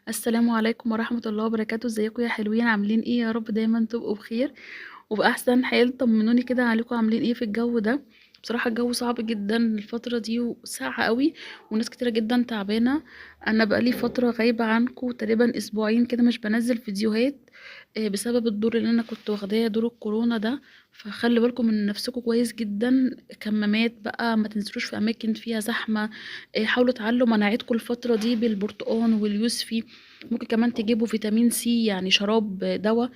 السلام عليكم ورحمة الله وبركاته، ازيكم يا حلوين؟ عاملين ايه؟ يا رب دايما تبقوا بخير وبأحسن حال. طمنوني كده عليكم، عاملين ايه في الجو ده؟ بصراحة الجو صعب جدا الفترة دي وساقعة قوي، وناس كتيرة جدا تعبانة. انا بقالي فترة غايبة عنكم تقريبا اسبوعين كده، مش بنزل فيديوهات بسبب الدور اللي انا كنت واخداه، دور الكورونا ده. فخلي بالكم من نفسكم كويس جدا. كمامات بقى، ما تنزلوش في اماكن فيها زحمة. حاولوا تعلوا مناعتكم الفترة دي بالبرتقال واليوسفي. ممكن كمان تجيبوا فيتامين سي، يعني شراب دواء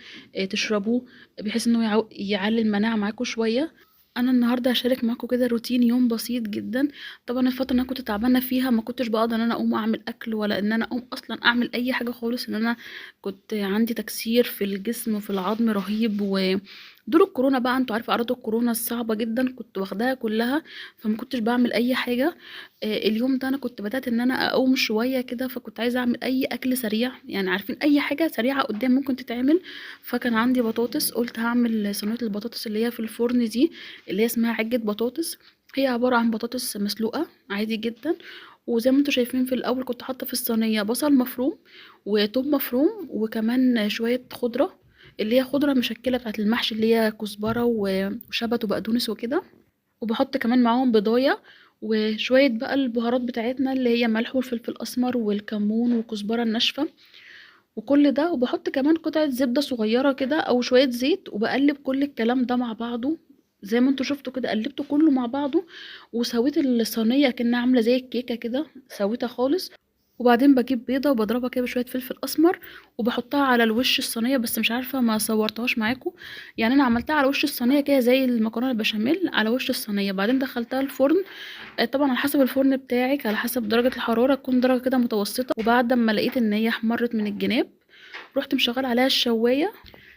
تشربوه، بحيث انه يعلي المناعة معاكم شوية. انا النهارده هشارك معاكم كده روتين يوم بسيط جدا. طبعا الفتره اللي انا كنت تعبانه فيها ما كنتش بقدر ان انا اقوم اعمل اكل، ولا ان انا اقوم اصلا اعمل اي حاجه خالص، ان انا كنت عندي تكسير في الجسم وفي العظم رهيب. ودور الكورونا بقى، انتوا عارفه اعراض الكورونا الصعبه جدا، كنت واخداها كلها. فما كنتش بعمل اي حاجه. اليوم ده انا كنت بدأت ان انا اقوم شويه كده، فكنت عايزه اعمل اي اكل سريع، يعني عارفين اي حاجه سريعه قدام ممكن تتعمل. فكان عندي بطاطس، قلت هعمل صينيه البطاطس اللي هي في الفرن دي، اللي هي اسمها عجة بطاطس. هي عبارة عن بطاطس مسلوقة عادي جدا. وزي ما انتوا شايفين، في الأول كنت حاطة في الصينية بصل مفروم وتوم مفروم وكمان شوية خضرة، اللي هي خضرة مشكلة بتاعت المحشي، اللي هي كزبرة وشبت وبقدونس وكده. وبحط كمان معاهم بضاية وشوية بقى البهارات بتاعتنا، اللي هي ملح والفلفل الأسمر والكمون والكزبرة الناشفة وكل ده. وبحط كمان قطعة زبدة صغيرة كده أو شوية زيت، وبقلب كل الكلام ده مع بعضه. زي ما انتوا شفتوا كده، قلبته كله مع بعضه وسويت الصينية كأنها عاملة زي الكيكة كده، سويتها خالص. وبعدين بجيب بيضة وبضربها كده بشوية فلفل أسمر وبحطها على الوش الصينية، بس مش عارفة ما صورتهاش معاكم. يعني أنا عملتها على وش الصينية كده زي المكرونة البشاميل على وش الصينية، بعدين دخلتها الفرن. طبعا على حسب الفرن بتاعك، على حسب درجة الحرارة، تكون درجة كده متوسطة. وبعد ما لقيت ان هي احمرت من الجناب، رحت مشغل عليها الشواية،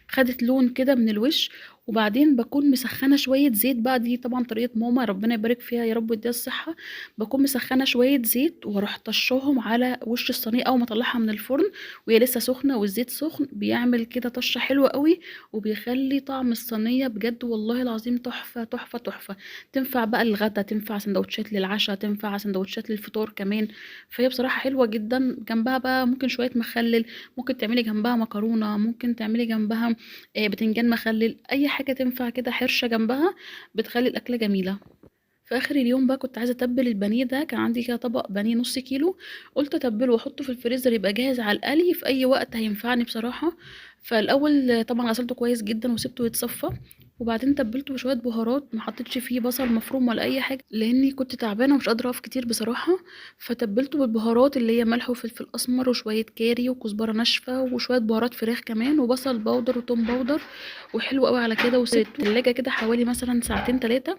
خدت لون كده من الوش. وبعدين بكون مسخنه شويه زيت بقى، دي طبعا طريقه ماما ربنا يبارك فيها يا رب ويديها الصحه. بكون مسخنه شويه زيت واروح طشهم على وش الصينيه اول ما اطلعها من الفرن، وهي لسه سخنه والزيت سخن، بيعمل كده طشه حلوه قوي. وبيخلي طعم الصينيه بجد والله العظيم تحفه تحفه تحفه. تنفع بقى للغدا، تنفع سندوتشات للعشاء، تنفع سندوتشات للفطار كمان. فهي بصراحه حلوه جدا. جنبها بقى ممكن شويه مخلل، ممكن تعملي جنبها مكرونه، ممكن تعملي جنبها بتنجان مخلل، اي حاجه تنفع كده حرشه جنبها، بتخلي الاكله جميله. في اخر اليوم بقى كنت عايزه اتبل البانيه ده، كان عندي كده طبق بانيه نص كيلو. قلت اتبله واحطه في الفريزر يبقى جاهز على القلي في اي وقت هينفعني بصراحه. فالاول طبعا غسلته كويس جدا وسبته يتصفى، وبعدين تبلته بشويه بهارات، ما حطيتش فيه بصل مفروم ولا اي حاجه لاني كنت تعبانه ومش قادره اقف كتير بصراحه. فتبلته بالبهارات اللي هي ملح وفلفل اسمر وشويه كاري وكزبره ناشفه وشويه بهارات فراخ كمان وبصل بودر وتوم بودر. وحلو قوي على كده، وسبته في التلاجة كده حوالي مثلا ساعتين 3.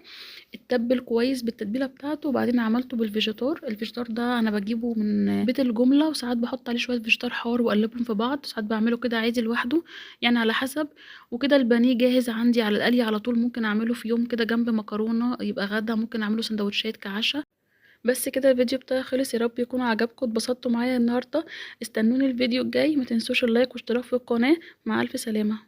اتبل كويس بالتتبيله بتاعته. وبعدين عملته بالفيجيتار. الفيجيتار ده انا بجيبه من بيت الجمله، وساعات بحط عليه شويه فيجيتار حار واقلبهم في بعض، ساعات بعمله كده عادي لوحده، يعني على حسب. وكده البانيه جاهز عندي على القلي على طول. ممكن اعمله في يوم كده جنب مكرونه يبقى غدا، ممكن اعمله سندوتشات كعشاء. بس كده الفيديو بتاعي خلص، يا رب يكون عجبكم اتبسطتوا معايا النهارده. استنوني الفيديو الجاي، ما تنسوش اللايك واشتراك في القناه. مع الف سلامه.